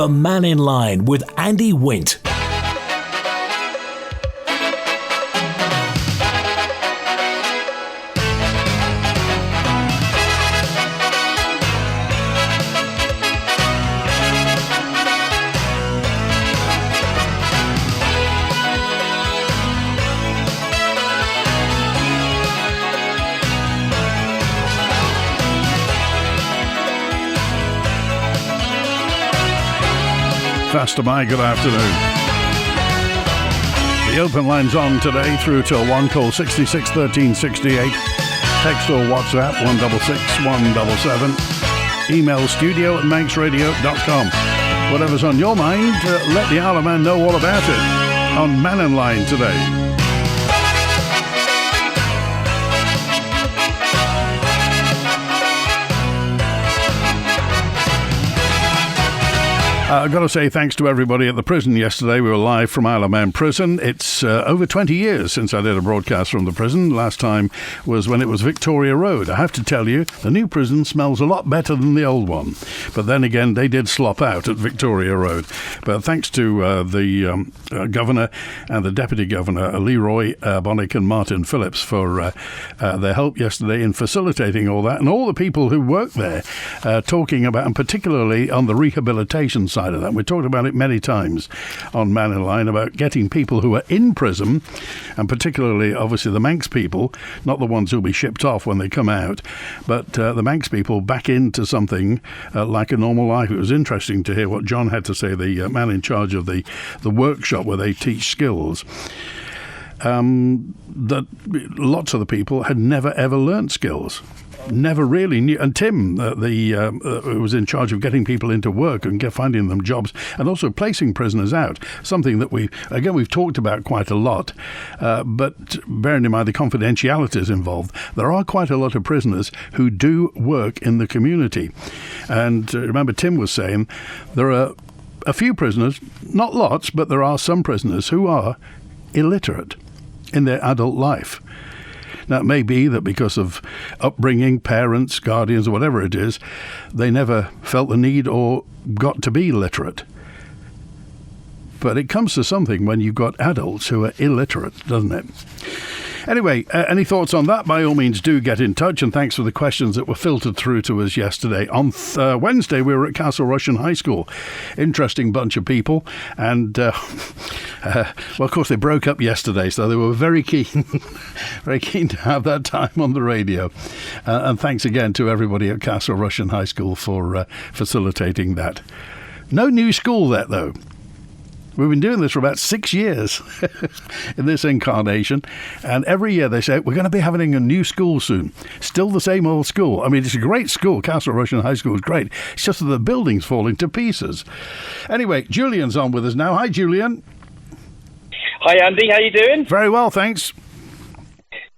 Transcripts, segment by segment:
The Mannin Line with Andy Wint. Faster by, good afternoon. The open line's on today through till 1, call 66 13 68. Text or WhatsApp 166 177. Email studio@manxradio.com. Whatever's on your mind, let the Isle of Man know all about it on Mannin Line today. I've got to say thanks to everybody at the prison yesterday. We were live from Isle of Man Prison. It's over 20 years since I did a broadcast from the prison. Last time was when it was Victoria Road. I have to tell you, the new prison smells a lot better than the old one. But then again, they did slop out at Victoria Road. But thanks to the Governor and the Deputy Governor, Leroy Bonnick and Martin Phillips, for their help yesterday in facilitating all that. And all the people who work there talking about, and particularly on the rehabilitation side of that. We talked about it many times on Mannin Line about getting people who are in prison, and particularly obviously the Manx people, not the ones who'll be shipped off when they come out, but the Manx people back into something like a normal life. It was interesting to hear what John had to say, the man in charge of the workshop where they teach skills. That lots of the people had never ever learnt skills. Never really knew. And Tim, who was in charge of getting people into work and finding them jobs and also placing prisoners out, something that we've talked about quite a lot. But bearing in mind the confidentialities involved, there are quite a lot of prisoners who do work in the community. And remember, Tim was saying there are a few prisoners, not lots, but there are some prisoners who are illiterate in their adult life. Now, it may be that because of upbringing, parents, guardians, or whatever it is, they never felt the need or got to be literate. But it comes to something when you've got adults who are illiterate, doesn't it? Anyway, any thoughts on that? By all means, do get in touch, and thanks for the questions that were filtered through to us yesterday. On Wednesday, we were at Castle Rushen High School. Interesting bunch of people, and well, of course, they broke up yesterday, so they were very keen, very keen to have that time on the radio. And thanks again to everybody at Castle Rushen High School for facilitating that. No new school there, though. We've been doing this for about 6 years in this incarnation, and every year they say, we're going to be having a new school soon. Still the same old school. I mean, it's a great school. Castle Rushen High School is great. It's just that the building's falling to pieces. Anyway, Julian's on with us now. Hi, Julian. Hi, Andy. How you doing? Very well, thanks.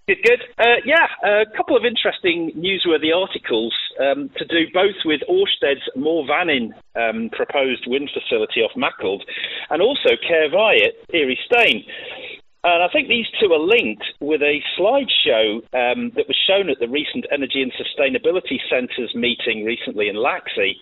Good. A couple of interesting newsworthy articles to do both with Orsted's Moor Vannin proposed wind facility off Mackald and also Caervai at Erie Stane. And I think these two are linked with a slideshow that was shown at the recent Energy and Sustainability Centre's meeting recently in Laxey.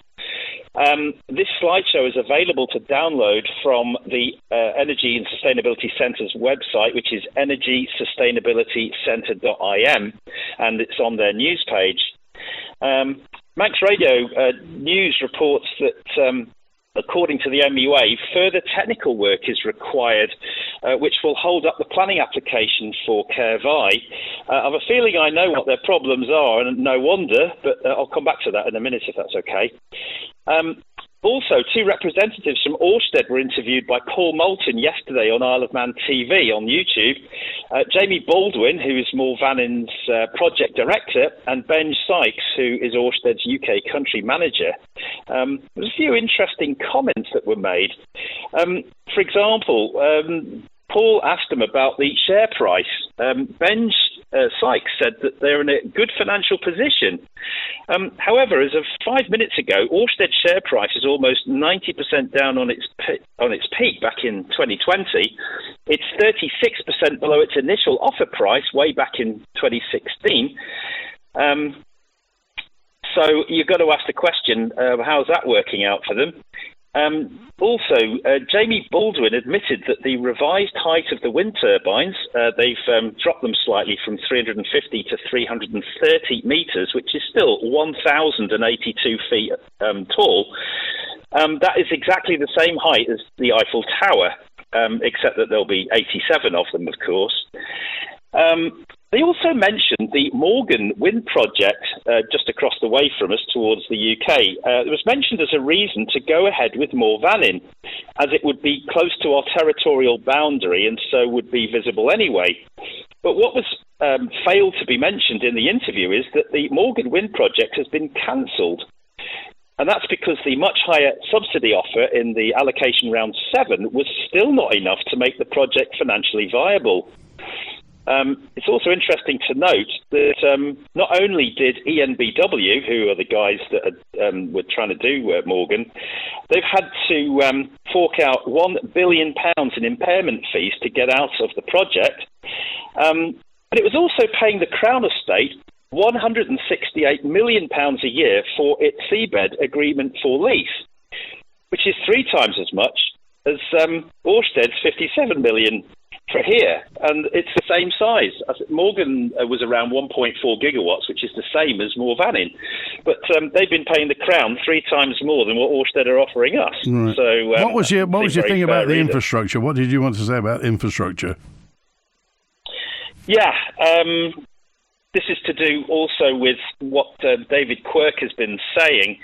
This slideshow is available to download from the Energy and Sustainability Centre's website, which is energysustainabilitycentre.im, and it's on their news page. Manx Radio News reports that according to the MUA, further technical work is required, which will hold up the planning application for Caervai. I have a feeling I know what their problems are, and no wonder, but I'll come back to that in a minute if that's okay. Also, two representatives from Orsted were interviewed by Paul Moulton yesterday on Isle of Man TV on YouTube. Jamie Baldwin, who is Moor Vannin's project director, and Ben Sykes, who is Orsted's UK country manager. There's a few interesting comments that were made. For example, Paul asked him about the share price. Ben Sykes said that they're in a good financial position. However, as of 5 minutes ago, Orsted's share price is almost 90% down on its peak back in 2020. It's 36% below its initial offer price way back in 2016. So you've got to ask the question, how's that working out for them? Also, Jamie Baldwin admitted that the revised height of the wind turbines, they've dropped them slightly from 350 to 330 metres, which is still 1,082 feet tall. That is exactly the same height as the Eiffel Tower, except that there'll be 87 of them, of course. They also mentioned the Morgan wind project just across the way from us towards the UK. It was mentioned as a reason to go ahead with Mannin, as it would be close to our territorial boundary and so would be visible anyway. But what was failed to be mentioned in the interview is that the Morgan wind project has been cancelled. And that's because the much higher subsidy offer in the allocation round 7 was still not enough to make the project financially viable. It's also interesting to note that not only did ENBW, who are the guys that were trying to do Morgan, they've had to fork out £1 billion in impairment fees to get out of the project. But it was also paying the Crown Estate £168 million a year for its seabed agreement for lease, which is 3 times as much as Ørsted's £57 million for here, and it's the same size. Morgan was around 1.4 gigawatts, which is the same as Mannin, but they've been paying the Crown 3 times more than what Ørsted are offering us. Right. So, what was your thing about the infrastructure? What did you want to say about infrastructure? Yeah, this is to do also with what David Quirk has been saying.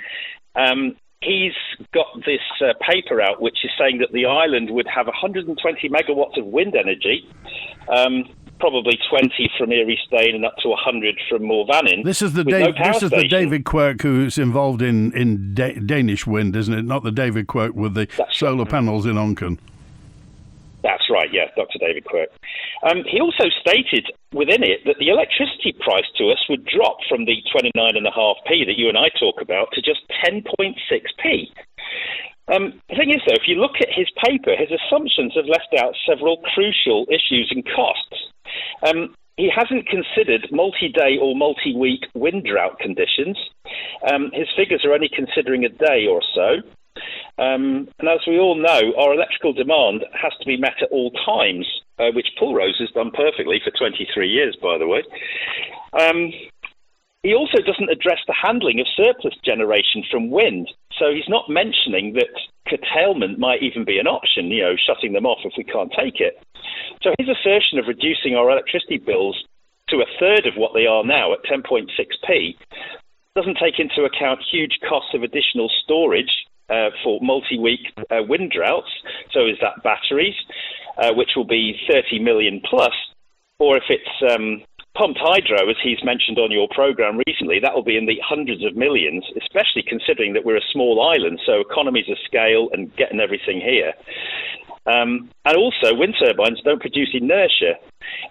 He's got this paper out which is saying that the island would have 120 megawatts of wind energy, probably 20 from Erie Stane and up to 100 from Mannin. This is the David Quirk who's involved in Danish wind, isn't it? Not the David Quirk with the solar panels in Onken. That's right, yeah, Dr. David Quirk. He also stated within it that the electricity price to us would drop from the 29.5p that you and I talk about to just 10.6p. The thing is, though, if you look at his paper, his assumptions have left out several crucial issues and costs. He hasn't considered multi-day or multi-week wind drought conditions. His figures are only considering a day or so. And as we all know, our electrical demand has to be met at all times, which Pulrose has done perfectly for 23 years, by the way. He also doesn't address the handling of surplus generation from wind. So he's not mentioning that curtailment might even be an option, shutting them off if we can't take it. So his assertion of reducing our electricity bills to a third of what they are now at 10.6p doesn't take into account huge costs of additional storage for multi-week wind droughts. So is that batteries, which will be 30 million plus, or if it's pumped hydro, as he's mentioned on your programme recently, that will be in the hundreds of millions, especially considering that we're a small island, so economies of scale and getting everything here. And also, wind turbines don't produce inertia.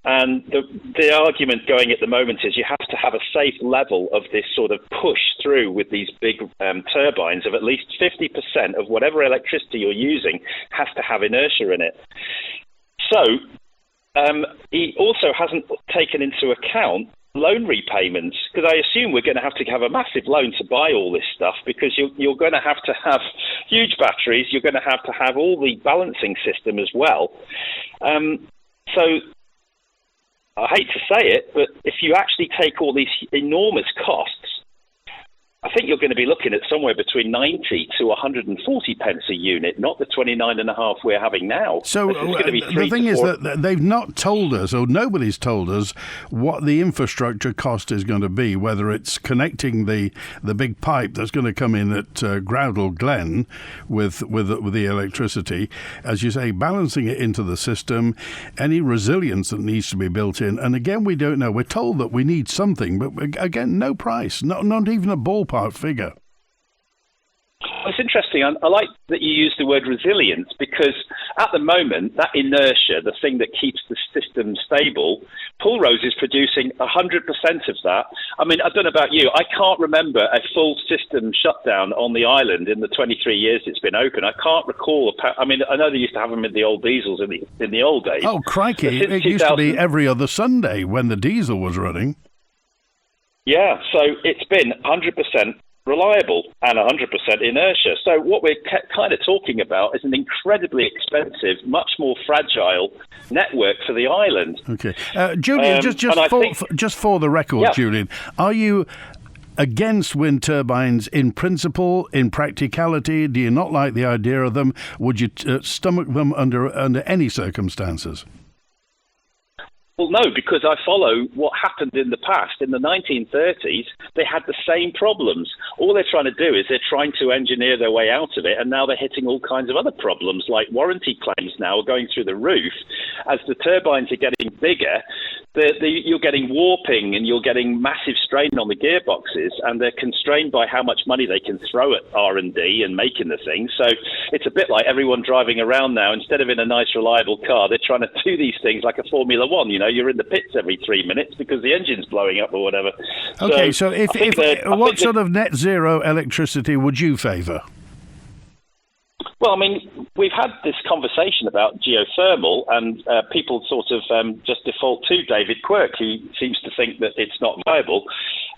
And the argument going at the moment is you have to have a safe level of this sort of push through with these big turbines of at least 50% of whatever electricity you're using has to have inertia in it. So he also hasn't taken into account loan repayments, because I assume we're going to have a massive loan to buy all this stuff, because you're going to have huge batteries, you're going to have all the balancing system as well. So I hate to say it, but if you actually take all these enormous costs, I think you're going to be looking at somewhere between 90 to 140 pence a unit, not the 29.5 we're having now. So the thing is that they've not told us, or nobody's told us, what the infrastructure cost is going to be, whether it's connecting the big pipe that's going to come in at Groudle Glen with the electricity, as you say, balancing it into the system, any resilience that needs to be built in. And again, we don't know. We're told that we need something, but again, no price, not even a ballpark figure. It's interesting. I like that you use the word resilience, because at the moment, that inertia, the thing that keeps the system stable, Pulrose is producing 100% of that. I mean, I don't know about you. I can't remember a full system shutdown on the island in the 23 years it's been open. I can't recall. I know they used to have them in the old diesels in the old days. Oh, crikey. It used to be every other Sunday when the diesel was running. Yeah, so it's been 100% reliable and 100% inertia. So what we're kind of talking about is an incredibly expensive, much more fragile network for the island. Okay. Julian, just for the record, yeah. Julian, are you against wind turbines in principle, in practicality? Do you not like the idea of them? Would you stomach them under any circumstances? Well, no, because I follow what happened in the past. In the 1930s, they had the same problems. All they're trying to do is they're trying to engineer their way out of it, and now they're hitting all kinds of other problems, like warranty claims now are going through the roof. As the turbines are getting bigger, you're getting warping and you're getting massive strain on the gearboxes, and they're constrained by how much money they can throw at R&D and making the thing. So it's a bit like everyone driving around now. Instead of in a nice, reliable car, they're trying to do these things like a Formula One. You know, you're in the pits every 3 minutes because the engine's blowing up or whatever. Okay, so what sort of net zero electricity would you favour? Well, I mean, we've had this conversation about geothermal, and people sort of just default to David Quirk, who seems to think that it's not viable.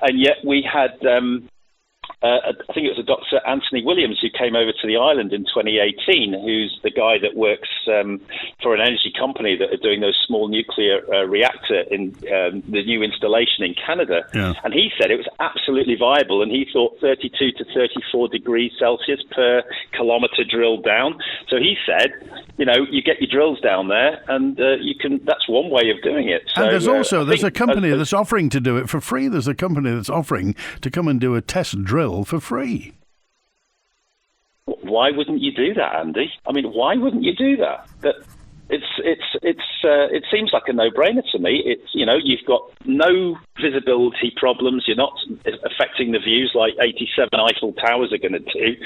And yet we had, I think it was a Dr. Anthony Williams who came over to the island in 2018, who's the guy that works for an energy company that are doing those small nuclear reactor in the new installation in Canada. Yeah. And he said it was absolutely viable, and he thought 32 to 34 degrees Celsius per kilometre drilled down. So he said, you know, you get your drills down there, and you can. That's one way of doing it. So, and there's a company that's offering to do it for free. There's a company that's offering to come and do a test drill for free. Why wouldn't you do that, Andy? I mean, why wouldn't you do that? It seems like a no-brainer to me. It's, you know, you've got no visibility problems. You're not affecting the views like 87 Eiffel Towers are going to do.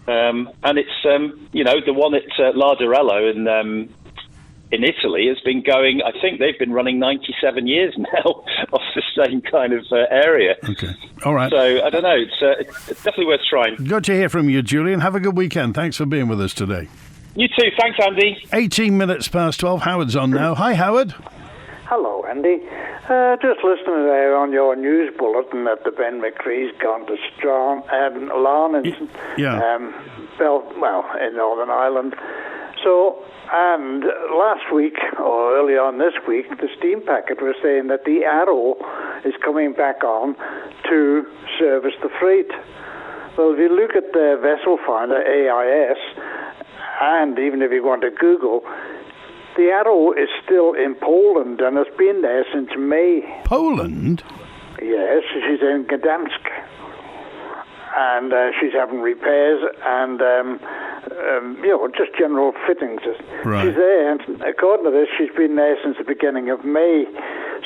And it's, you know, the one at Larderello in Italy has been going, I think they've been running 97 years now off the same kind of area. Okay. All right. So, I don't know. It's definitely worth trying. Good to hear from you, Julian. Have a good weekend. Thanks for being with us today. You too. Thanks, Andy. 18 minutes past 12. Howard's on now. Hi, Howard. Hello, Andy. Just listening there on your news bulletin that the Ben McCree's gone to Larne in Northern Ireland. So, and last week, or early on this week, the steam packet was saying that the Arrow is coming back on to service the freight. Well, if you look at the vessel finder, AIS, and even if you want to Google, the Arrow is still in Poland and has been there since May. Poland? Yes, she's in Gdansk. And she's having repairs and, just general fittings. Right. She's there, and according to this, she's been there since the beginning of May.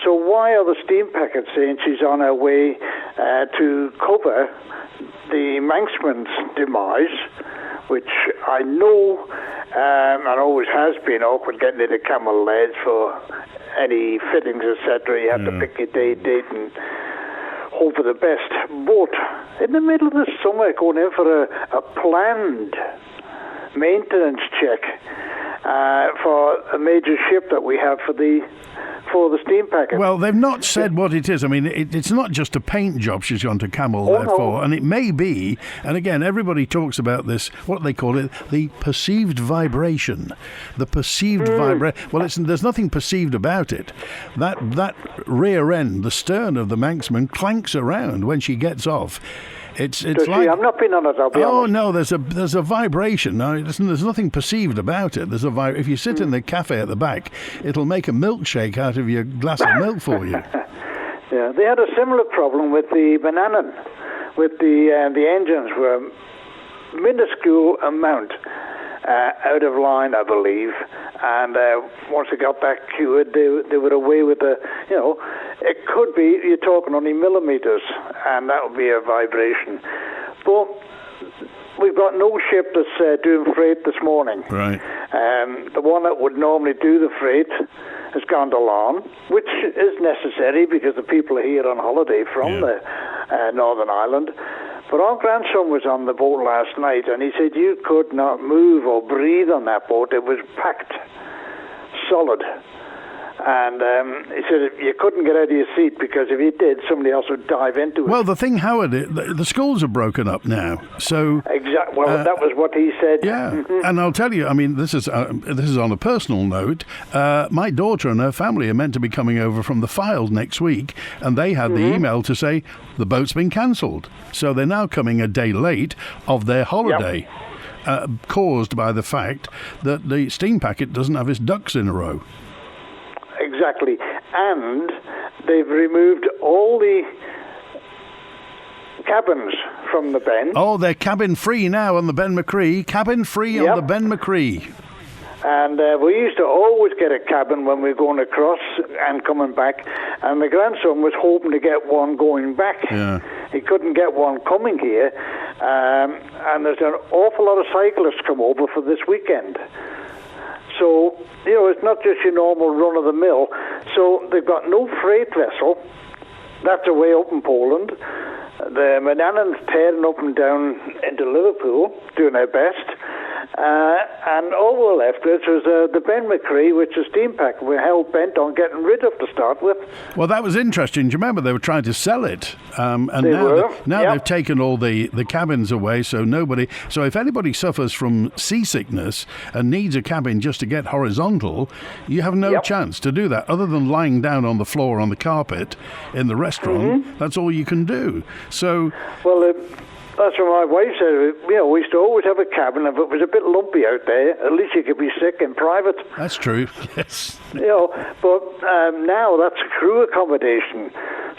So why are the steam packets saying she's on her way to cover the Manxman's demise, which I know and always has been awkward getting into Cammell Laird for any fittings, etc. You have to pick your date and hope for the best. But in the middle of the summer, going in for a planned maintenance check for a major ship that we have for the steam packet. Well, they've not said what it is. I mean, it's not just a paint job she's gone to Cammell Laird for, and it may be, and again, everybody talks about this, what they call it, the perceived vibration. The perceived vibration. Well, there's nothing perceived about it. That rear end, the stern of the Manxman, clanks around when she gets off. It's like, I've not been on it, I'll be honest. Oh no, there's a vibration. No, there's nothing perceived about it. There's a if you sit in the cafe at the back, it'll make a milkshake out of your glass of milk for you. Yeah, they had a similar problem with the Mannin, with the engines were a minuscule amount out of line, I believe, and once they got that cured, they were away with it could be, you're talking only millimetres, and that would be a vibration. But we've got no ship that's doing freight this morning. Right. The one that would normally do the freight has gone to Larne, which is necessary because the people are here on holiday from the Northern Ireland. But our grandson was on the boat last night, and he said you could not move or breathe on that boat. It was packed solid. And he said you couldn't get out of your seat because if you did, somebody else would dive into it. Well, the thing, Howard, the schools are broken up now, so exactly. Well, that was what he said. Yeah, and I'll tell you, I mean, this is on a personal note. My daughter and her family are meant to be coming over from the Files next week, and they had the email to say the boat's been cancelled. So they're now coming a day late of their holiday, caused by the fact that the steam packet doesn't have its ducks in a row. Exactly, and they've removed all the cabins from the Ben. Oh, they're cabin free now on the Ben Macree. Cabin free on the Ben Macree. And we used to always get a cabin when we were going across and coming back. And my grandson was hoping to get one going back. Yeah. He couldn't get one coming here. And there's an awful lot of cyclists come over for this weekend. So, it's not just your normal run-of-the-mill. So they've got no freight vessel. That's away up in Poland. The Mannin's tearing up and down into Liverpool, doing their best. And all we're left with was the Ben Macree, which is steam packet we're hell bent on getting rid of to start with. Well, that was interesting. Do you remember they were trying to sell it? And now they've taken all the cabins away, so if anybody suffers from seasickness and needs a cabin just to get horizontal, you have no chance to do that. Other than lying down on the floor on the carpet in the restaurant, that's all you can do. So... Well, that's what my wife said. We used to always have a cabin. If it was a bit lumpy out there, at least you could be sick in private. That's true, yes. But now that's crew accommodation.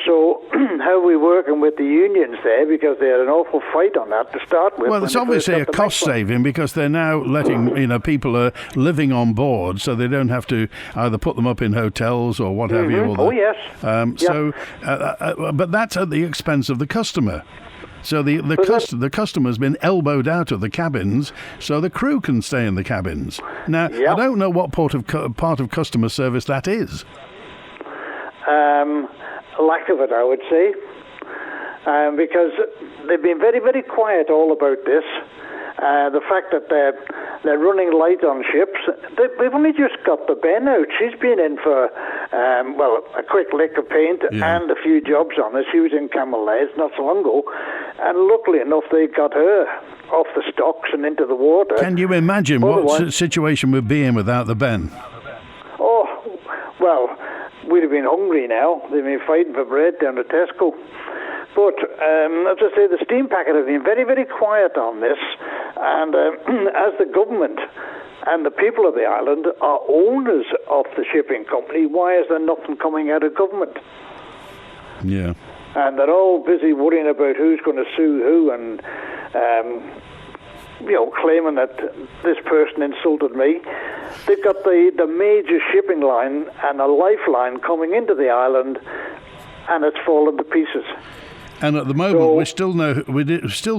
So how are we working with the unions there? Because they had an awful fight on that to start with. Well, it's obviously a cost saving because they're now letting, people are living on board, so they don't have to either put them up in hotels or what have you. Yes. But that's at the expense of the customer. So the customer's been elbowed out of the cabins, so the crew can stay in the cabins. Now, I don't know what part of customer service that is. Lack of it, I would say, because they've been very, very quiet all about this. The fact that they're running light on ships. We've only just got the Ben out. She's been in for, a quick lick of paint and a few jobs on her. She was in Cammell Laird not so long ago. And luckily enough, they got her off the stocks and into the water. Can you imagine what situation we'd be in without the Ben? Oh, well, we'd have been hungry now. They've been fighting for bread down at Tesco. But, as I say, the steam packet have been very, very quiet on this. And as the government and the people of the island are owners of the shipping company, why is there nothing coming out of government? Yeah. And they're all busy worrying about who's going to sue who and, claiming that this person insulted me. They've got the major shipping line and a lifeline coming into the island, and it's fallen to pieces. And at the moment, we still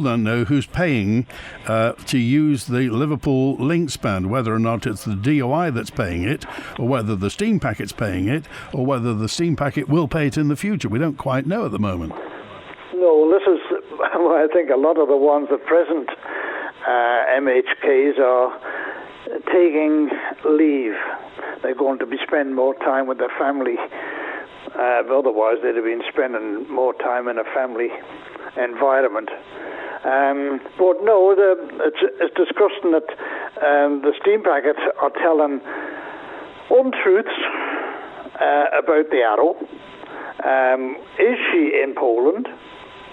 don't know who's paying to use the Liverpool link span, whether or not it's the DOI that's paying it, or whether the steam packet's paying it, or whether the steam packet will pay it in the future. We don't quite know at the moment. No, this is, I think a lot of the ones at present, MHKs are taking leave. They're going to be spending more time with their family. Otherwise, they'd have been spending more time in a family environment. But no, it's disgusting that the steam packets are telling untruths about the Arrow. Is she in Poland,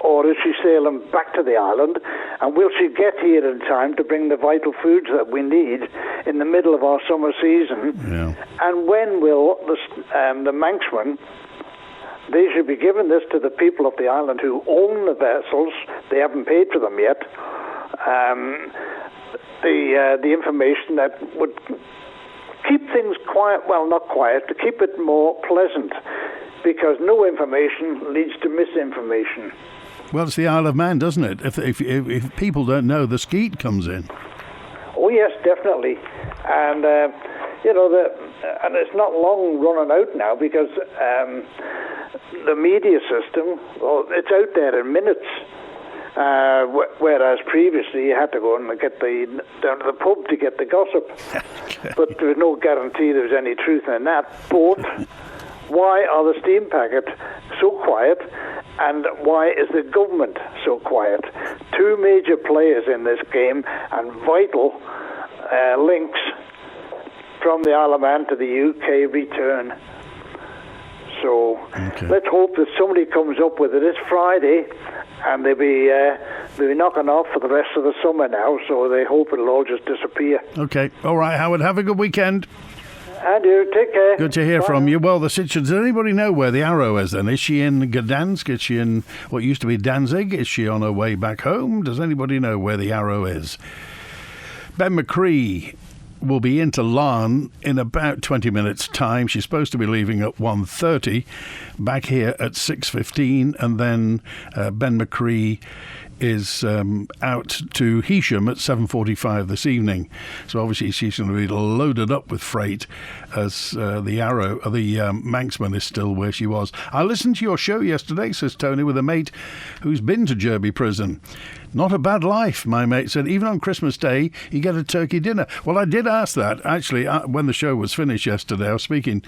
or is she sailing back to the island? And will she get here in time to bring the vital foods that we need in the middle of our summer season? Yeah. And when will the Manxman? They should be giving this to the people of the island who own the vessels. They haven't paid for them yet. The information that would keep things quiet, well, not quiet, to keep it more pleasant, because no information leads to misinformation. Well, it's the Isle of Man, doesn't it? If people don't know, the skeet comes in. Oh, yes, definitely. And, and it's not long running out now, because the media system, well, it's out there in minutes. Whereas previously you had to go and down to the pub to get the gossip. But there was no guarantee there was any truth in that. But why are the steam packets so quiet, and why is the government so quiet? Two major players in this game and vital links from the Isle of Man to the UK return. So let's hope that somebody comes up with it this Friday, and they'll be knocking off for the rest of the summer now, so they hope it'll all just disappear. Okay. All right, Howard, have a good weekend. And you, take care. Good to hear from you. Well, the situation, does anybody know where the Arrow is then? Is she in Gdansk? Is she in what used to be Danzig? Is she on her way back home? Does anybody know where the Arrow is? Ben McCree will be into Larne in about 20 minutes' time. She's supposed to be leaving at 1:30, back here at 6:15, and then Ben McCree is out to Heysham at 7:45 this evening. So obviously she's going to be loaded up with freight as the Manxman is still where she was. I listened to your show yesterday, says Tony, with a mate who's been to Derby Prison. Not a bad life, my mate said. Even on Christmas Day, you get a turkey dinner. Well, I did ask that, actually, when the show was finished yesterday. I was speaking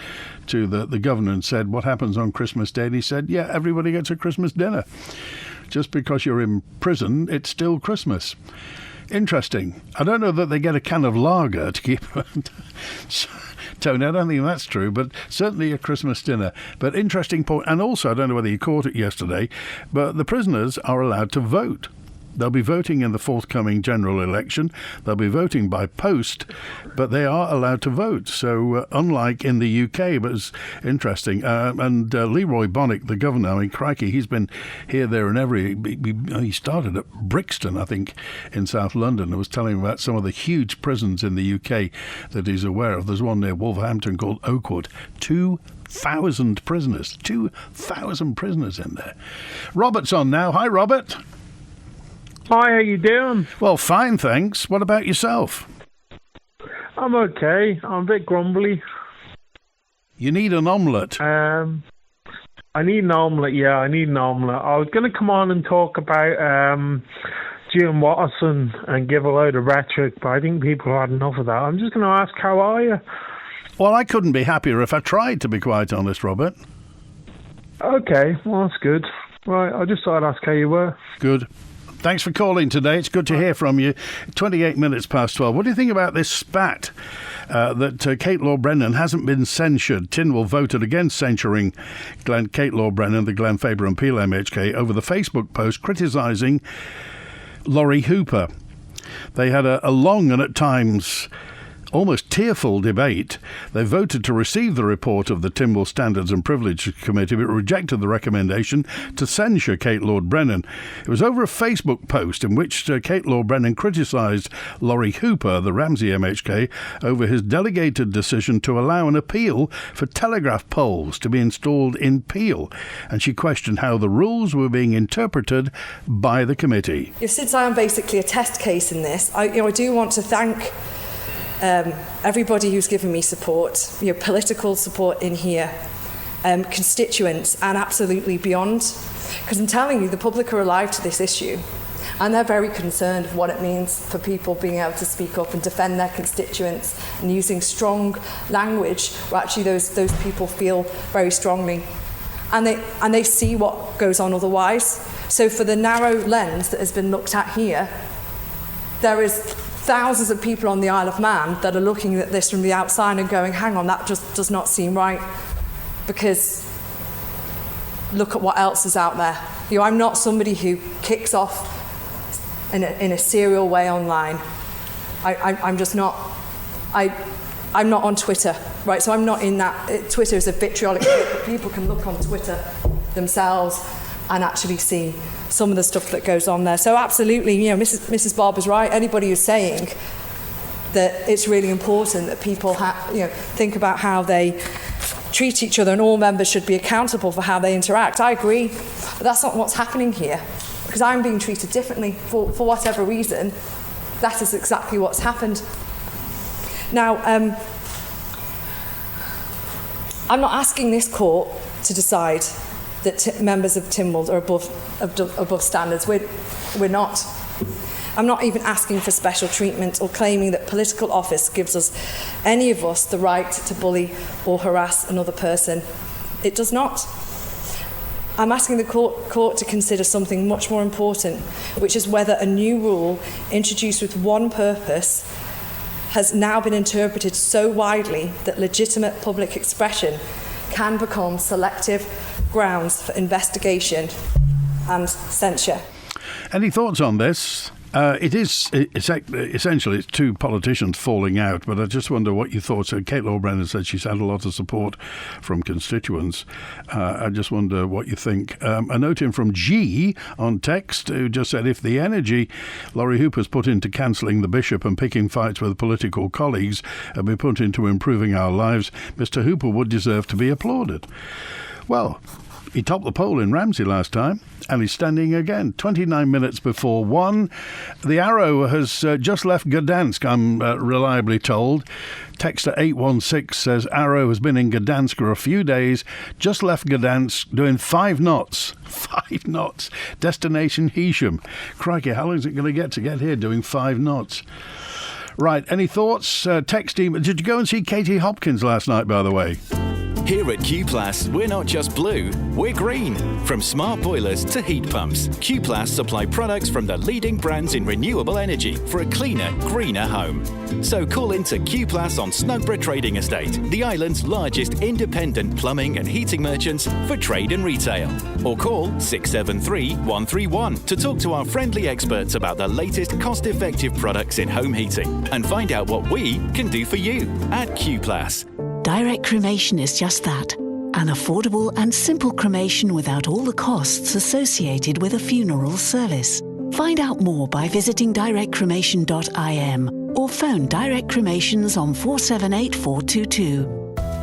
to the governor and said, what happens on Christmas Day? And he said, yeah, everybody gets a Christmas dinner. Just because you're in prison, it's still Christmas. Interesting. I don't know that they get a can of lager to keep... Tony, I don't think that's true, but certainly a Christmas dinner. But interesting point. And also, I don't know whether you caught it yesterday, but the prisoners are allowed to vote. They'll be voting in the forthcoming general election. They'll be voting by post, but they are allowed to vote. So unlike in the UK, but it's interesting. And Leroy Bonnick, the governor, I mean, crikey, he's been here, there and every. He started at Brixton, I think, in South London. I was telling him about some of the huge prisons in the UK that he's aware of. There's one near Wolverhampton called Oakwood. 2,000 prisoners. 2,000 prisoners in there. Robert's on now. Hi, Robert. Hi, how you doing? Well, fine, thanks. What about yourself? I'm okay. I'm a bit grumbly. You need an omelette. I need an omelette, yeah, I need an omelette. I was going to come on and talk about Jim Watterson and give a load of rhetoric, but I think people have had enough of that. I'm just going to ask, how are you? Well, I couldn't be happier if I tried, to be quite honest, Robert. Okay, well, that's good. Right, I just thought I'd ask how you were. Good. Thanks for calling today. It's good to hear from you. 28 minutes past 12. What do you think about this spat that Kate Lord-Brennan hasn't been censured? Tynwald voted against censuring Kate Lord-Brennan, the Glen Faber and Peel MHK, over the Facebook post criticising Laurie Hooper. They had a long and at times almost tearful debate. They voted to receive the report of the Tynwald Standards and Privilege Committee, but rejected the recommendation to censure Kate Lord-Brennan. It was over a Facebook post in which Kate Lord-Brennan criticised Laurie Hooper, the Ramsey MHK, over his delegated decision to allow an appeal for telegraph poles to be installed in Peel, and she questioned how the rules were being interpreted by the committee. Since I am basically a test case in this, I do want to thank everybody who's given me support, political support in here, constituents and absolutely beyond. Because I'm telling you, the public are alive to this issue and they're very concerned of what it means for people being able to speak up and defend their constituents and using strong language where actually those people feel very strongly. And they see what goes on otherwise. So for the narrow lens that has been looked at here, there is thousands of people on the Isle of Man that are looking at this from the outside and going, hang on, that just does not seem right, because look at what else is out there. I'm not somebody who kicks off in a serial way online. I'm just not. I'm not on Twitter, right? So I'm not in that. Twitter is a vitriolic bit. People can look on Twitter themselves and actually see some of the stuff that goes on there. So absolutely, Mrs. Barber's right. Anybody who's saying that it's really important that people think about how they treat each other and all members should be accountable for how they interact, I agree. But that's not what's happening here, because I'm being treated differently for whatever reason. That is exactly what's happened. Now, I'm not asking this court to decide that members of Tynwald are above standards. We're not. I'm not even asking for special treatment or claiming that political office gives any of us, the right to bully or harass another person. It does not. I'm asking the court to consider something much more important, which is whether a new rule introduced with one purpose has now been interpreted so widely that legitimate public expression can become selective grounds for investigation and censure. Any thoughts on this? Essentially, it's two politicians falling out, but I just wonder what you thought. So Kate Lord-Brennan said she's had a lot of support from constituents. I just wonder what you think. A note in from G on text who just said, if the energy Laurie Hooper's put into cancelling the bishop and picking fights with political colleagues had been put into improving our lives, Mr Hooper would deserve to be applauded. Well, he topped the poll in Ramsey last time, and he's standing again. 29 minutes before 1. The Arrow has just left Gdansk, I'm reliably told. Texter 816 says Arrow has been in Gdansk for a few days, just left Gdansk doing 5 knots. 5 knots. Destination Heysham. Crikey, how long is it going to get here doing 5 knots? Right, any thoughts? Text email. Did you go and see Katie Hopkins last night, by the way? Here at Q-Plus, we're not just blue, we're green. From smart boilers to heat pumps, Q-Plus supply products from the leading brands in renewable energy for a cleaner, greener home. So call into Q-Plus on Snugborough Trading Estate, the island's largest independent plumbing and heating merchants for trade and retail. Or call 673 131 to talk to our friendly experts about the latest cost-effective products in home heating and find out what we can do for you at Q-Plus. Direct cremation is just that. An affordable and simple cremation without all the costs associated with a funeral service. Find out more by visiting directcremation.im or phone Direct Cremations on 478422.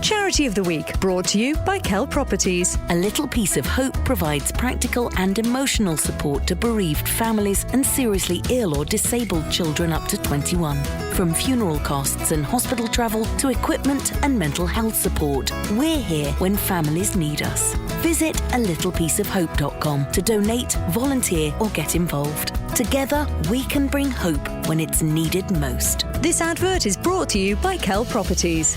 Charity of the Week, brought to you by Kell Properties. A Little Piece of Hope provides practical and emotional support to bereaved families and seriously ill or disabled children up to 21. From funeral costs and hospital travel to equipment and mental health support, we're here when families need us. Visit alittlepieceofhope.com to donate, volunteer or get involved. Together, we can bring hope when it's needed most. This advert is brought to you by Kell Properties.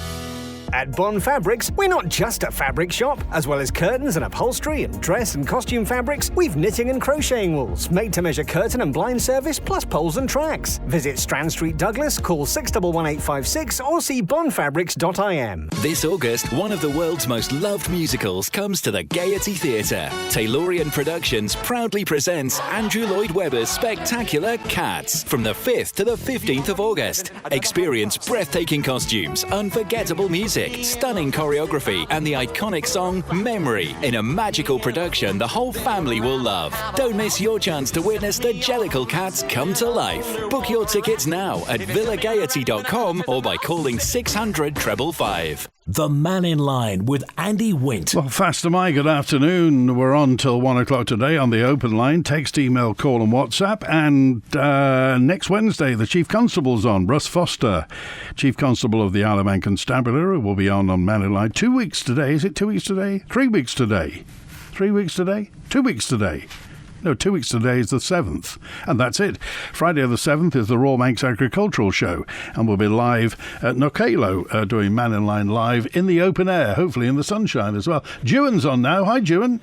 At Bond Fabrics, we're not just a fabric shop. As well as curtains and upholstery and dress and costume fabrics, we've knitting and crocheting wools, made-to-measure curtain and blind service, plus poles and tracks. Visit Strand Street, Douglas, call 611856 or see bondfabrics.im. This August, one of the world's most loved musicals comes to the Gaiety Theatre. Taylorian Productions proudly presents Andrew Lloyd Webber's spectacular Cats from the 5th to the 15th of August. Experience breathtaking costumes, unforgettable music, stunning choreography and the iconic song Memory in a magical production the whole family will love. Don't miss your chance to witness the Jellicle Cats come to life. Book your tickets now at villagaiety.com or by calling 600 555. The Mannin Line with Andy Wint. Well, fast am I. Good afternoon. We're on till 1 o'clock today on the open line. Text, email, call and WhatsApp. And next Wednesday, the Chief Constable's on. Russ Foster, Chief Constable of the Isle of Man Constabulary, will be on Mannin Line. 2 weeks today. Is it 2 weeks today? 3 weeks today. 3 weeks today? 2 weeks today. No, 2 weeks today is the 7th. And that's it. Friday the 7th is the Royal Manx Agricultural Show. And we'll be live at Nokelo doing Mannin Line live in the open air, hopefully in the sunshine as well. Dewan's on now. Hi, Dewan.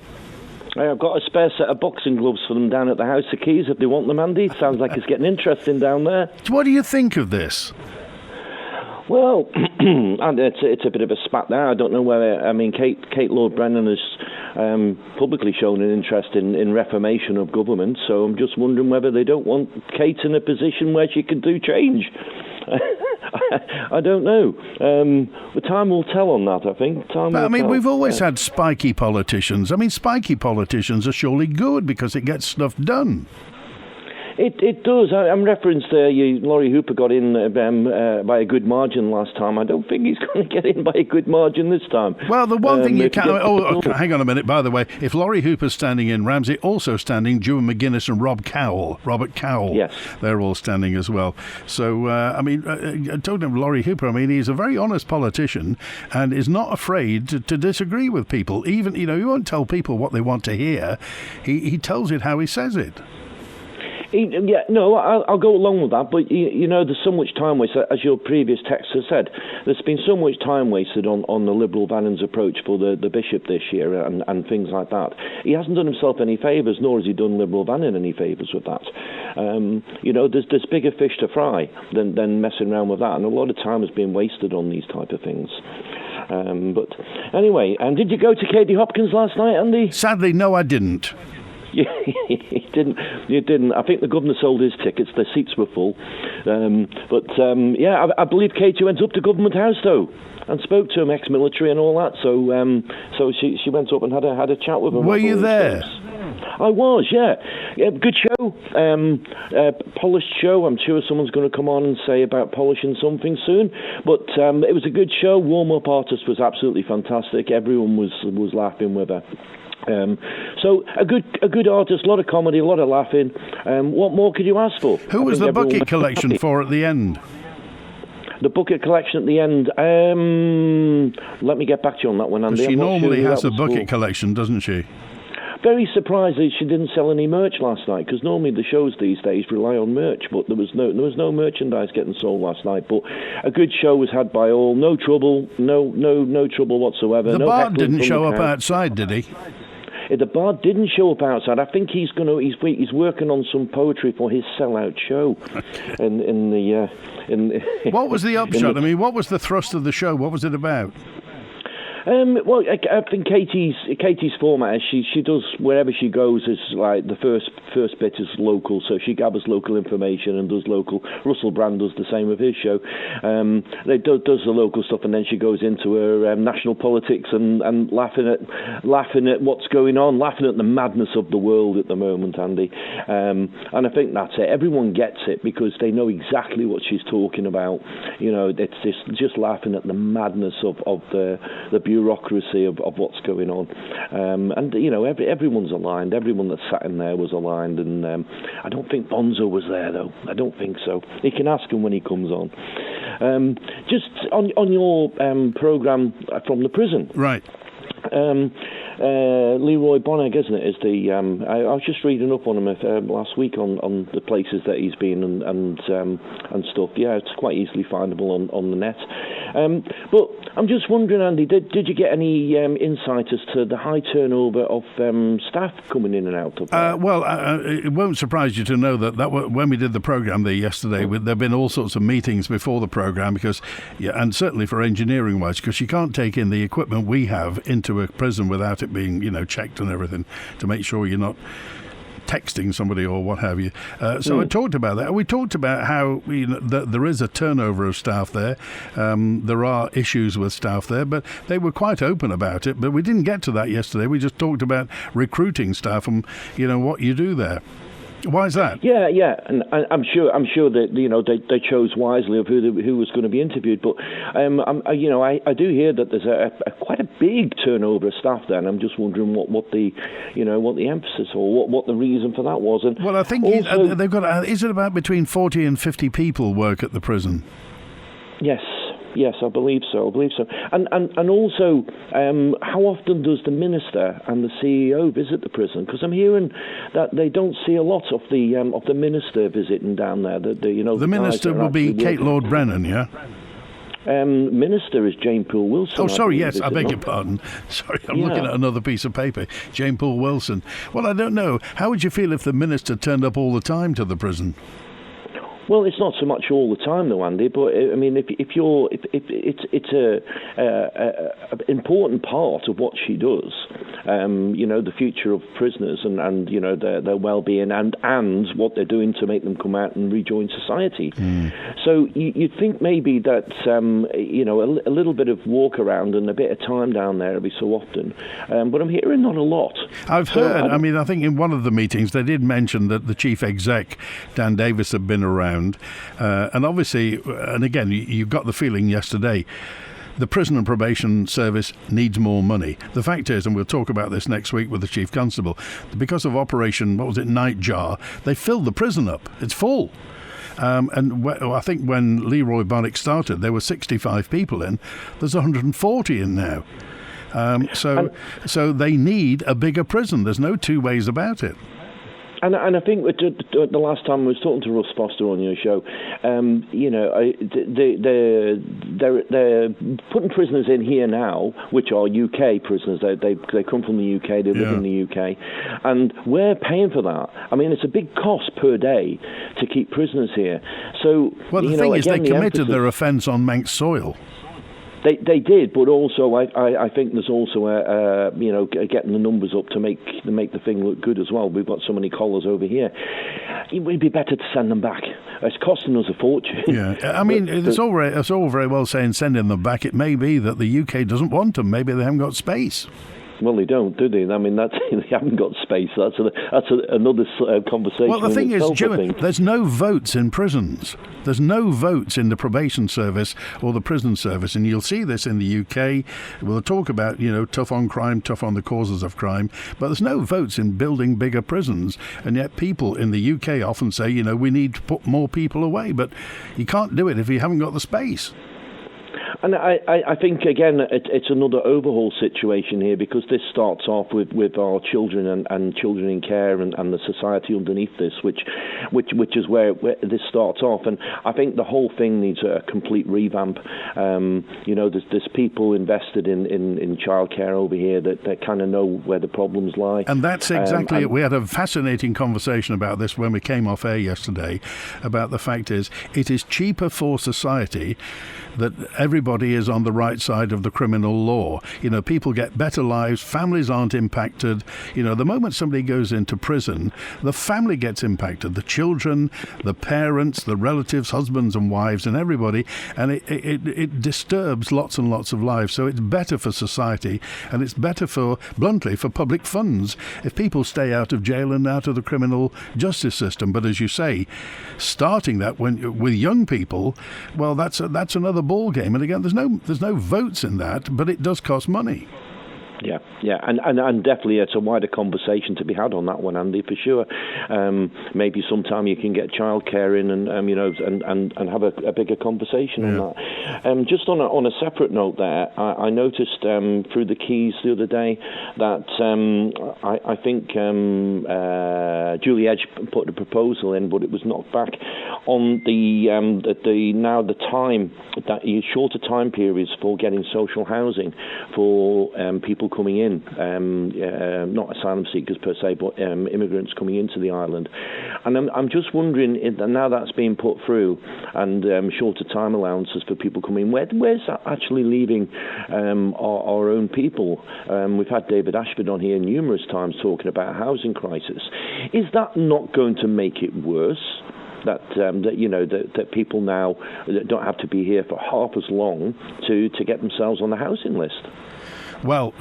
Hey, I've got a spare set of boxing gloves for them down at the House of Keys if they want them, Andy. Sounds like it's getting interesting down there. What do you think of this? Well, and it's a bit of a spat there. I don't know whether, I mean, Kate Lord-Brennan has publicly shown an interest in reformation of government, so I'm just wondering whether they don't want Kate in a position where she can do change. I don't know. The time will tell on that, I think. We've always had spiky politicians. I mean, spiky politicians are surely good because it gets stuff done. It does. I'm referenced Laurie Hooper got in by a good margin last time. I don't think he's going to get in by a good margin this time. Well, the one thing you can't... hang on a minute, by the way. If Laurie Hooper's standing in, Ramsey also standing, Ewan McGuinness and Robert Cowell. Yes. They're all standing as well. So, talking of Laurie Hooper, he's a very honest politician and is not afraid to disagree with people. Even, he won't tell people what they want to hear. He tells it how he says it. I'll go along with that, but there's so much time wasted, as your previous text has said. There's been so much time wasted on the Liberal Bannon's approach for the Bishop this year and things like that. He hasn't done himself any favours, nor has he done Liberal Bannon any favours with that. There's bigger fish to fry than messing around with that, and a lot of time has been wasted on these type of things. But anyway, did you go to Katie Hopkins last night, Andy? Sadly, no, I didn't. You didn't. I think the governor sold his tickets. Their seats were full. I believe Katie went up to Government House though and spoke to him, ex-military and all that. So she went up and had a chat with him. Were you there? I was, yeah. Good show, polished show. I'm sure someone's going to come on and say about polishing something soon. But it was a good show. Warm-up artist was absolutely fantastic. Everyone was laughing with her. So a good artist, a lot of comedy, a lot of laughing. What more could you ask for? Who was the bucket collection for at the end? The bucket collection at the end. Let me get back to you on that one, Andy. She normally has a bucket collection, doesn't she? Very surprised that she didn't sell any merch last night, because normally the shows these days rely on merch, but there was no merchandise getting sold last night. But a good show was had by all. No trouble, no trouble whatsoever. The bard didn't show up outside, did he? The bard didn't show up outside. I think he's working on some poetry for his sellout show. What was the upshot? What was the thrust of the show? What was it about? Well, I think Katie's format is she does wherever she goes is like the first bit is local, so she gathers local information and does local. Russell Brand does the same with his show. They does the local stuff, and then she goes into her national politics and laughing at what's going on, laughing at the madness of the world at the moment, Andy. And I think that's it. Everyone gets it because they know exactly what she's talking about. It's just laughing at the madness of the bureaucracy of what's going on, and everyone's aligned. Everyone that sat in there was aligned, and I don't think Bonzo was there though. I don't think so. You can ask him when he comes on. Just on your programme from the prison, right? Leroy Bonegg, isn't it? Is the I was just reading up on him last week on the places that he's been and stuff. Yeah, it's quite easily findable on the net. But I'm just wondering, Andy, did you get any insight as to the high turnover of staff coming in and out of there? It won't surprise you to know that when we did the programme there yesterday, there have been all sorts of meetings before the programme and certainly for engineering wise, because you can't take in the equipment we have into a prison without it being checked and everything to make sure you're not texting somebody or what have you. I talked about that. We talked about how there is a turnover of staff there. There are issues with staff there, but they were quite open about it. But we didn't get to that yesterday. We just talked about recruiting staff and what you do there. Why is that? Yeah, and I'm sure that they chose wisely of who was going to be interviewed. But I do hear that there's a quite a big turnover of staff there, and I'm just wondering what the emphasis or what the reason for that was. And well, I think also, they've got. Is it about between 40 and 50 people work at the prison? Yes, I believe so. And also, how often does the minister and the CEO visit the prison? Because I'm hearing that they don't see a lot of the minister visiting down there. The minister will be Kate Lord-Brennan, yeah. Minister is Jane Poole Wilson. Oh, sorry, yes, I beg your pardon. Sorry, I'm looking at another piece of paper. Jane Poole Wilson. Well, I don't know. How would you feel if the minister turned up all the time to the prison? Well, it's not so much all the time, though, Andy. But I mean, if it's a important part of what she does. The future of prisoners and their well-being and what they're doing to make them come out and rejoin society. So you'd think maybe that a little bit of walk around and a bit of time down there every so often. But I'm hearing not a lot. I've heard. I think in one of the meetings they did mention that the chief exec, Dan Davis, had been around. And obviously, and again, you got the feeling yesterday, the prison and probation service needs more money. The fact is, and we'll talk about this next week with the chief constable, because of Operation, Nightjar, they filled the prison up. It's full. And I think when Leroy Barnick started, there were 65 people in. There's 140 in now. So they need a bigger prison. There's no two ways about it. And I think the last time I was talking to Russ Foster on your show, they're putting prisoners in here now, which are UK prisoners. They come from the UK, they live in the UK, and we're paying for that. I mean, it's a big cost per day to keep prisoners here. So, well, the thing is, they committed their offence on Manx soil. They did, but also I think there's also getting the numbers up to make the thing look good as well. We've got so many collars over here. It would be better to send them back. It's costing us a fortune. Yeah, I mean, it's all very well saying sending them back. It may be that the UK doesn't want them. Maybe they haven't got space. Well, they don't, do they? I mean, they haven't got space. That's another conversation. Well, the thing is, there's no votes in prisons. There's no votes in the probation service or the prison service, and you'll see this in the UK. We'll talk about, tough on crime, tough on the causes of crime, but there's no votes in building bigger prisons, and yet people in the UK often say, we need to put more people away, but you can't do it if you haven't got the space. And I think, again, it's another overhaul situation here, because this starts off with our children and children in care and the society underneath this, which is where this starts off. And I think the whole thing needs a complete revamp. There's people invested in childcare over here that kind of know where the problems lie. And that's exactly it. We had a fascinating conversation about this when we came off air yesterday, about the fact is it is cheaper for society that everybody is on the right side of the criminal law. People get better lives, families aren't impacted. The moment somebody goes into prison, the family gets impacted, the children, the parents, the relatives, husbands and wives and everybody, and it disturbs lots and lots of lives. So it's better for society, and it's better bluntly, for public funds if people stay out of jail and out of the criminal justice system. But as you say, starting that with young people, well, that's another ball game. And again, there's no votes in that, but it does cost money. Yeah, and definitely it's a wider conversation to be had on that one, Andy, for sure. Maybe sometime you can get childcare in and have a bigger conversation on that. Just on a separate note there, I noticed through the Keys the other day that I think Julie Edge put a proposal in, but it was knocked back on the shorter time periods for getting social housing for people coming in, not asylum seekers per se, but immigrants coming into the island. And I'm just wondering, now that's being put through, and shorter time allowances for people coming in, where's that actually leaving our own people? We've had David Ashford on here numerous times talking about a housing crisis. Is that not going to make it worse? That people now don't have to be here for half as long to get themselves on the housing list? Well,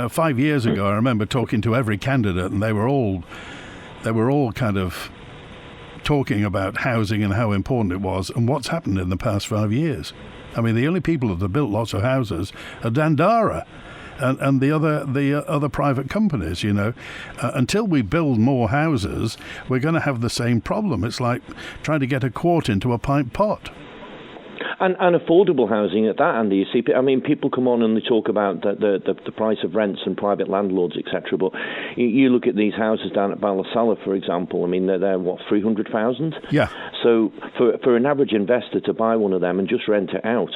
5 years ago, I remember talking to every candidate, and they were all kind of talking about housing and how important it was, and what's happened in the past 5 years. I mean, the only people that have built lots of houses are Dandara and the other private companies. Until we build more houses, we're going to have the same problem. It's like trying to get a quart into a pint pot. And affordable housing at that, Andy. You see, I mean, people come on and they talk about the price of rents and private landlords, etc. But you look at these houses down at Ballasalla, for example. I mean, they're what, 300,000? Yeah. So for an average investor to buy one of them and just rent it out,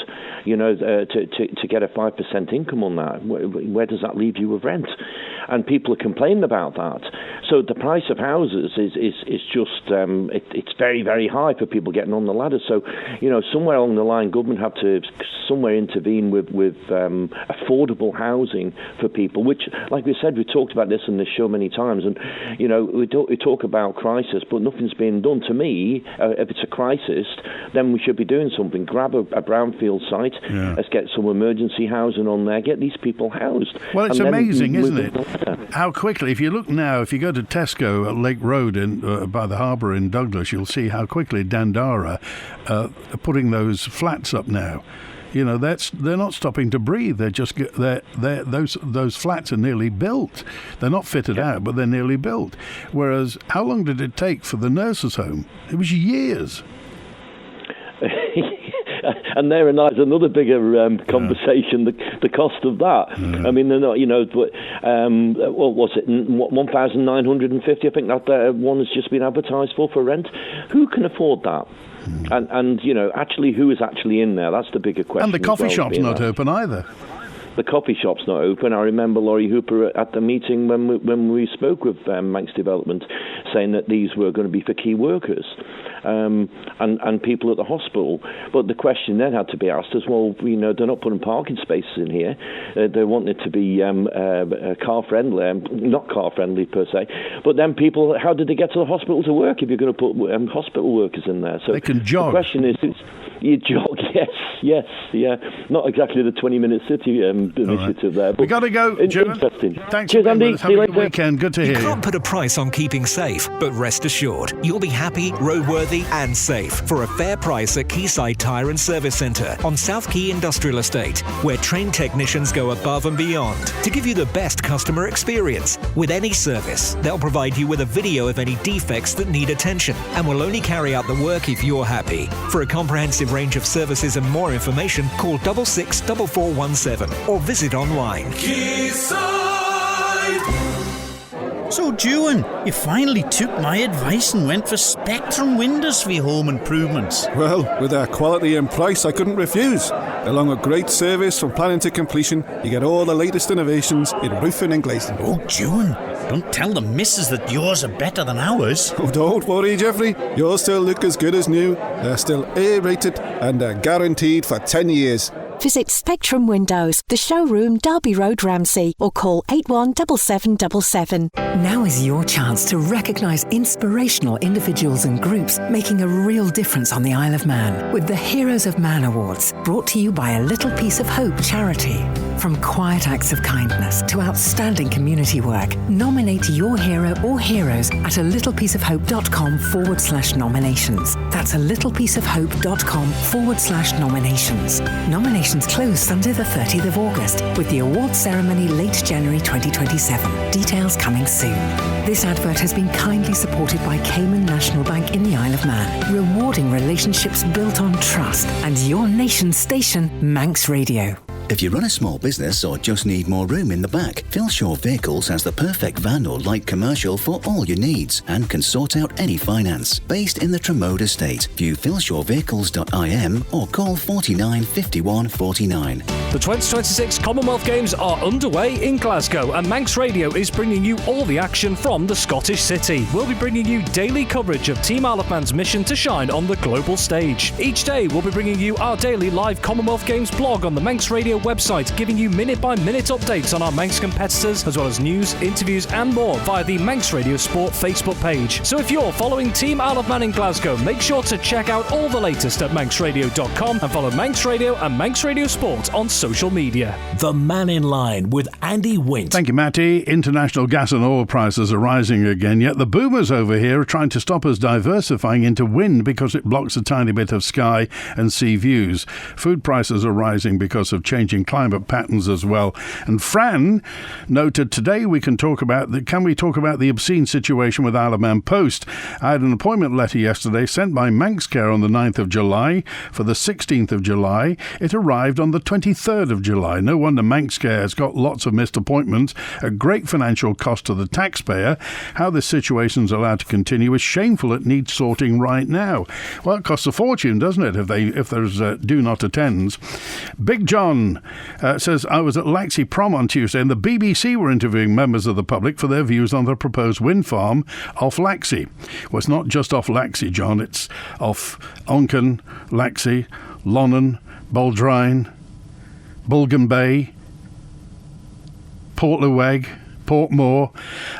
to get a 5% income on that, where does that leave you with rent? and people are complaining about that. So the price of houses is just it's very, very high for people getting on the ladder. So, somewhere along the line, government have to somewhere intervene with affordable housing for people, which, like we said, we talked about this in the show many times, and we talk about crisis, but nothing's being done. To me, if it's a crisis, then we should be doing something. Grab a brownfield site, let's get some emergency housing on there, get these people housed. Well, it's amazing, isn't it? How quickly, if you look now, if you go to Tesco at Lake Road by the harbour in Douglas, you'll see how quickly Dandara are putting those flats up now. They're not stopping to breathe. Those flats are nearly built. They're not fitted out, but they're nearly built. Whereas, how long did it take for the nurses' home? It was years. And therein lies another bigger conversation, the cost of that. I mean, they're not, what was it, 1,950? I think that one has just been advertised for rent. Who can afford that? And actually, who is actually in there? That's the bigger question. And the coffee shop's not open either. The coffee shop's not open. I remember Laurie Hooper at the meeting when we spoke with Manx Development saying that these were going to be for key workers and people at the hospital. But the question then had to be asked as well, they're not putting parking spaces in here. They want it to be car-friendly, not car-friendly per se. But then people, how did they get to the hospital to work if you're going to put hospital workers in there? So they can jog. The question is, you jog, yes, not exactly the 20-minute city initiative there. But we got to go, Jim. Interesting. Thanks, cheers, Andy. Have a good weekend. Good to hear you. You can't put a price on keeping safe, but rest assured, you'll be happy, roadworthy and safe for a fair price at Quayside Tyre and Service Centre on South Quay Industrial Estate, where trained technicians go above and beyond to give you the best customer experience. With any service, they'll provide you with a video of any defects that need attention and will only carry out the work if you're happy. For a comprehensive range of services and more information, call 664417 or visit online. So, June, you finally took my advice and went for Spectrum windows for your home improvements. Well, with their quality and price, I couldn't refuse. Along with great service from planning to completion, you get all the latest innovations in roofing and glazing. Oh, June, don't tell the missus that yours are better than ours. Oh, don't worry, Jeffrey. Yours still look as good as new. They're still A-rated and are guaranteed for 10 years. Visit Spectrum Windows, the showroom, Derby Road, Ramsey, or call 817777. Now is your chance to recognise inspirational individuals and groups making a real difference on the Isle of Man with the Heroes of Man Awards, brought to you by A Little Piece of Hope charity. From quiet acts of kindness to outstanding community work, nominate your hero or heroes at alittlepieceofhope.com/nominations. That's alittlepieceofhope.com/nominations. Nominations close Sunday the 30th of August, with the awards ceremony late January 2027. Details coming soon. This advert has been kindly supported by Cayman National Bank in the Isle of Man, rewarding relationships built on trust, and your nation's station, Manx Radio. If you run a small business or just need more room in the back, Philshore Vehicles has the perfect van or light commercial for all your needs and can sort out any finance. Based in the Tremode estate, view philshorevehicles.im or call 49 51 49. The 2026 Commonwealth Games are underway in Glasgow, and Manx Radio is bringing you all the action from the Scottish city. We'll be bringing you daily coverage of Team Isle of Man's mission to shine on the global stage. Each day we'll be bringing you our daily live Commonwealth Games blog on the Manx Radio website, giving you minute-by-minute updates on our Manx competitors, as well as news, interviews and more via the Manx Radio Sport Facebook page. So if you're following Team Isle of Man in Glasgow, make sure to check out all the latest at manxradio.com and follow Manx Radio and Manx Radio Sport on social media. The Mannin Line with Andy Wint. Thank you, Matty. International gas and oil prices are rising again, yet the boomers over here are trying to stop us diversifying into wind because it blocks a tiny bit of sky and sea views. Food prices are rising because of changing climate patterns as well. And Fran noted, today can we talk about the obscene situation with Isle of Man Post. I had an appointment letter yesterday sent by Manxcare on the 9th of July for the 16th of July. It arrived on the 23rd of July. No wonder Manxcare has got lots of missed appointments, a great financial cost to the taxpayer. How this situation's allowed to continue is shameful. It needs sorting right now. Well, it costs a fortune, doesn't it, if there's do not attends. Big John John says, I was at Laxey Prom on Tuesday and the BBC were interviewing members of the public for their views on the proposed wind farm off Laxey. Well, it's not just off Laxey, John. It's off Onken, Laxey, Lonnan, Baldrine, Bulgan Bay, Portlaoeg, Portmore.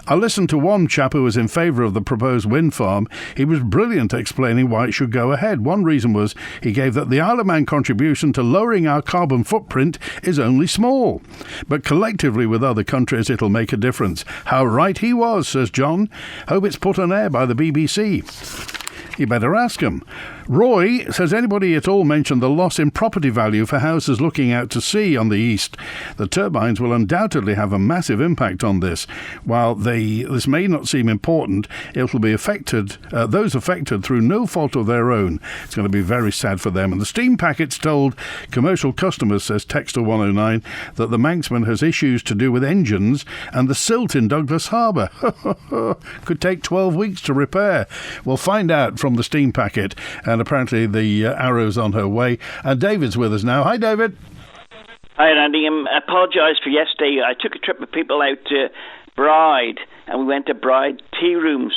I listened to one chap who was in favour of the proposed wind farm. He was brilliant explaining why it should go ahead. One reason was he gave that the Isle of Man contribution to lowering our carbon footprint is only small. But collectively with other countries it'll make a difference. How right he was, says John. Hope it's put on air by the BBC. You better ask him. Roy says, anybody at all mentioned the loss in property value for houses looking out to sea on the east? The turbines will undoubtedly have a massive impact on this. While this may not seem important, it will be affected, those affected through no fault of their own. It's going to be very sad for them. And the steam packets told commercial customers, says Texter 109, that the Manxman has issues to do with engines and the silt in Douglas Harbour. Could take 12 weeks to repair. We'll find out from the steam packet. And apparently the Arrow's on her way. And David's with us now. Hi, David. Hi, Andy. I apologise for yesterday. I took a trip with people out to Bride, and we went to Bride tea rooms.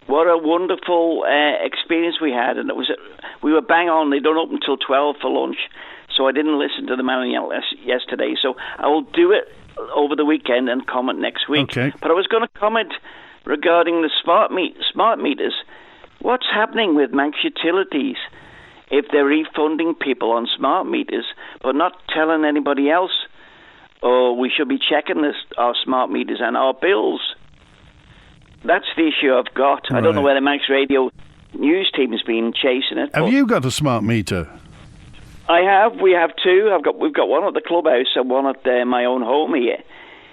What a wonderful experience we had. And we were bang on. They don't open until 12 for lunch. So I didn't listen to the Mannin yesterday. So I will do it over the weekend and comment next week. Okay. But I was going to comment regarding the smart meters. What's happening with Manx Utilities if they're refunding people on smart meters but not telling anybody else? Or we should be checking our smart meters and our bills. That's the issue I've got. Right. I don't know whether Manx Radio news team has been chasing it. Have you got a smart meter? I have. We have two. We've got one at the clubhouse and one at my own home here,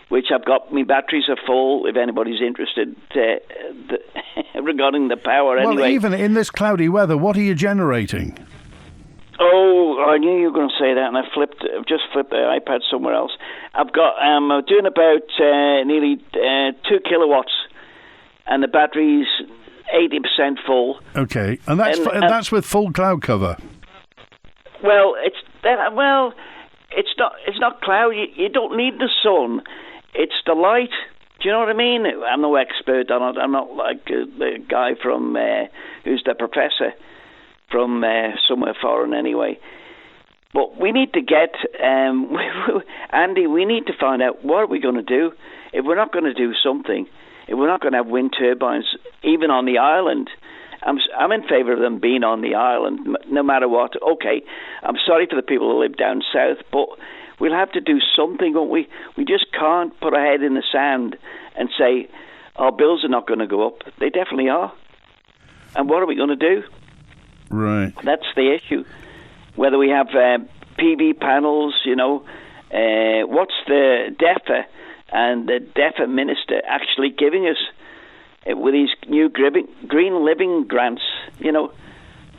which I've got. My batteries are full, if anybody's interested, regarding the power. Well, anyway. Even in this cloudy weather, what are you generating? Oh, I knew you were going to say that, and I've just flipped the iPad somewhere else. I'm doing about nearly 2 kilowatts, and the battery's 80% full. Okay, and that's with full cloud cover. Well, it's not cloud. You don't need the sun. It's the light. Do you know what I mean? I'm no expert on it. I'm not like the guy from who's the professor from somewhere foreign anyway. But we need to get Andy. We need to find out what are we going to do if we're not going to do something. If we're not going to have wind turbines even on the island. I'm in favour of them being on the island no matter what. Okay, I'm sorry for the people who live down south, but we'll have to do something, won't we? We just can't put our head in the sand and say our bills are not going to go up. They definitely are. And what are we going to do? Right. That's the issue. Whether we have PV panels, what's the DEFA and the DEFA minister actually giving us with these new green living grants?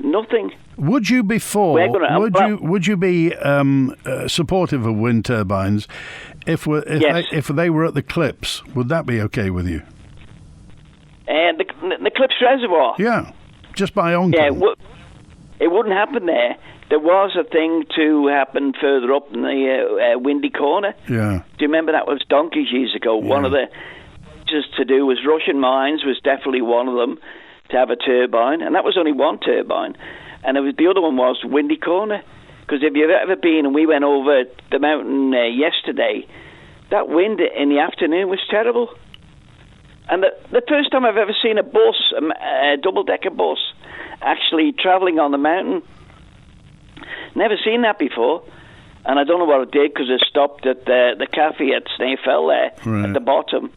Nothing. Would you be Would you be supportive of wind turbines if they were at the Clips? Would that be okay with you? And the Clips Reservoir. Yeah, just by Onken. Yeah, it wouldn't happen there. There was a thing to happen further up in the Windy Corner. Yeah. Do you remember that was donkeys years ago? Yeah. One of the just to do was Russian mines was definitely one of them to have a turbine, and that was only one turbine. And the other one was Windy Corner. Because if you've ever been, and we went over the mountain yesterday, that wind in the afternoon was terrible. And the first time I've ever seen a bus, a double-decker bus, actually travelling on the mountain, never seen that before. And I don't know what it did, because it stopped at the cafe at Snaefell there, at the bottom.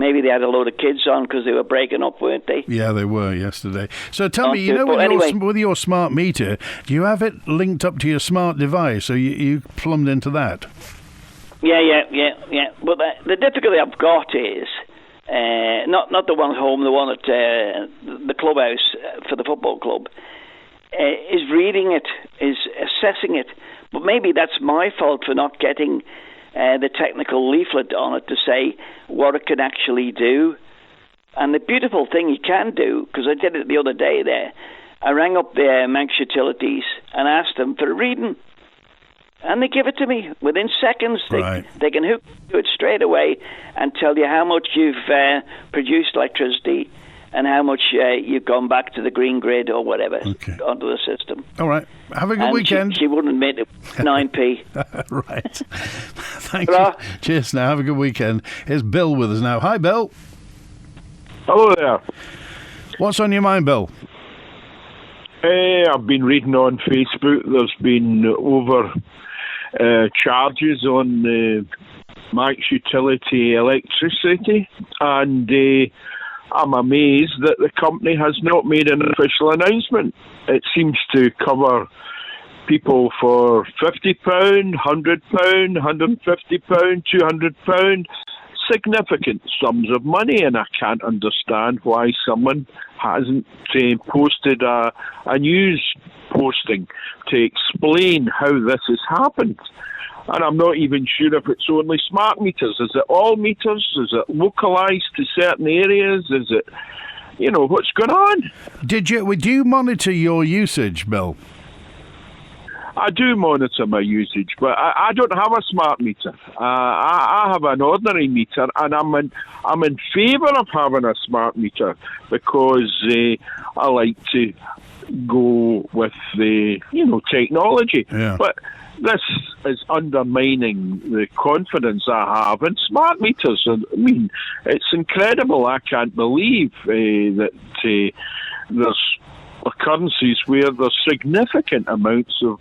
Maybe they had a load of kids on because they were breaking up, weren't they? Yeah, they were yesterday. So tell me, with your smart meter, do you have it linked up to your smart device? So you plumbed into that? Yeah. But the difficulty I've got is not the one at home, the one at the clubhouse for the football club, is reading it, is assessing it. But maybe that's my fault for not getting the technical leaflet on it to say what it can actually do. And the beautiful thing you can do, because I did it the other day there, I rang up the Manx Utilities and asked them for a reading. And they give it to me within seconds. Right. They can hook to it straight away and tell you how much you've produced electricity and how much you've gone back to the green grid or whatever onto the system. All right. Have a good weekend. She wouldn't admit it. 9p. Right. Thank you. Cheers now. Have a good weekend. Here's Bill with us now. Hi, Bill. Hello there. What's on your mind, Bill? I've been reading on Facebook. There's been over charges on Max Utility electricity, and I'm amazed that the company has not made an official announcement. It seems to cover people for £50, £100, £150, £200, significant sums of money, and I can't understand why someone hasn't posted a news posting to explain how this has happened. And I'm not even sure if it's only smart meters. Is it all meters? Is it localised to certain areas? Is it, what's going on? Do you monitor your usage, Bill? I do monitor my usage, but I don't have a smart meter. I have an ordinary meter, and I'm in favour of having a smart meter because I like to go with the technology. Yeah. But this is undermining the confidence I have in smart meters. I mean, it's incredible. I can't believe that there's occurrences where there's significant amounts of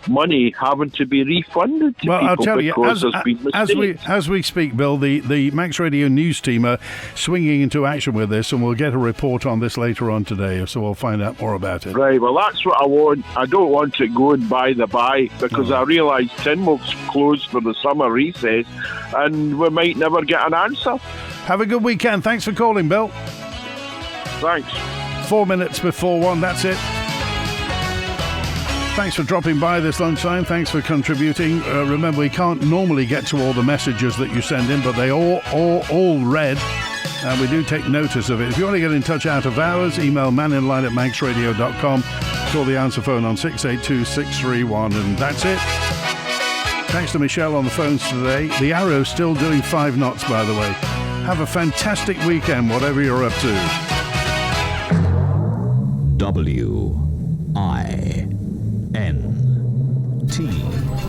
money having to be refunded to people. I'll tell you, because there's been mistakes. as we speak, Bill, the Max Radio news team are swinging into action with this, and we'll get a report on this later on today, so we'll find out more about it. Right, well, that's what I want. I don't want it going by the by, because I realise Tinmouth's closed for the summer recess, and we might never get an answer. Have a good weekend. Thanks for calling, Bill. Thanks. 4 minutes before 1, that's it. Thanks for dropping by this lunchtime. Thanks for contributing. Remember, we can't normally get to all the messages that you send in, but they all read, and we do take notice of it. If you want to get in touch out of hours, email manninline@manxradio.com. Call the answer phone on 682-631, and that's it. Thanks to Michelle on the phones today. The Arrow's still doing 5 knots, by the way. Have a fantastic weekend, whatever you're up to. WINT.